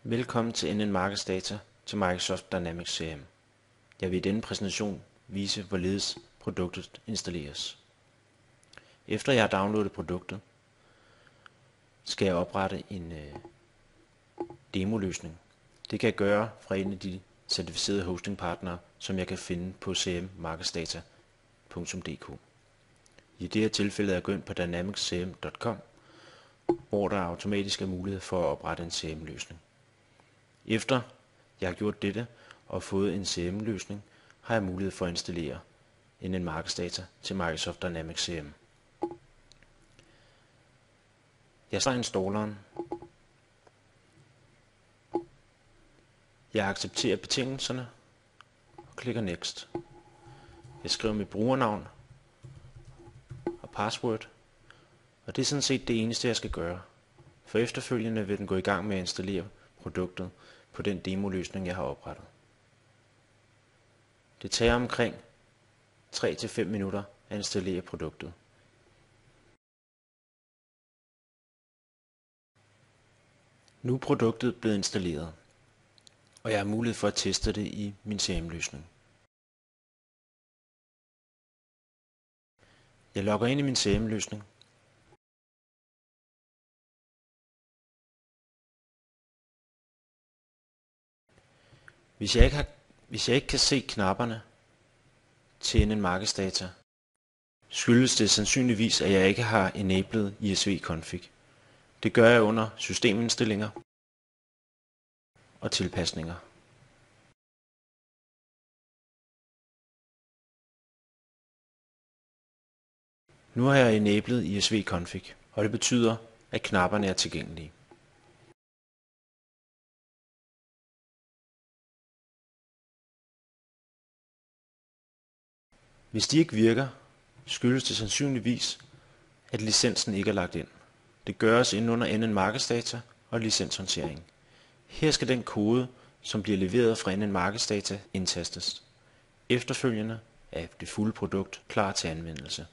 Velkommen til NN Markedsdata til Microsoft Dynamics CRM. Jeg vil i denne præsentation vise, hvorledes produktet installeres. Efter jeg har downloadet produktet, skal jeg oprette en demoløsning. Det kan jeg gøre fra en af de certificerede hostingpartnere, som jeg kan finde på cmmarkedsdata.dk. I det her tilfælde er jeg gået ind på dynamicscrm.com, hvor der automatisk er mulighed for at oprette en CRM-løsning. Efter jeg har gjort dette og fået en CRM-løsning, har jeg mulighed for at installere NN Markedsdata til Microsoft Dynamics CRM. Jeg starter installeren. Jeg accepterer betingelserne og klikker Next. Jeg skriver mit brugernavn og password, og det er sådan set det eneste jeg skal gøre. For efterfølgende vil den gå i gang med at installere produktet på den demoløsning jeg har oprettet. Det tager omkring 3-5 minutter at installere produktet. Nu er produktet blevet installeret, og jeg har mulighed for at teste det i min CRM-løsning. Jeg logger ind i min CRM-løsning. Hvis jeg ikke kan se knapperne til NN Markedsdata, skyldes det sandsynligvis, at jeg ikke har enabled ISV-config. Det gør jeg under systemindstillinger og tilpasninger. Nu har jeg enabled ISV-config, og det betyder, at knapperne er tilgængelige. Hvis de ikke virker, skyldes det sandsynligvis, at licensen ikke er lagt ind. Det gøres inde under NN Markedsdata og licenshåndtering. Her skal den kode, som bliver leveret fra NN Markedsdata, indtastes. Efterfølgende er det fulde produkt klar til anvendelse.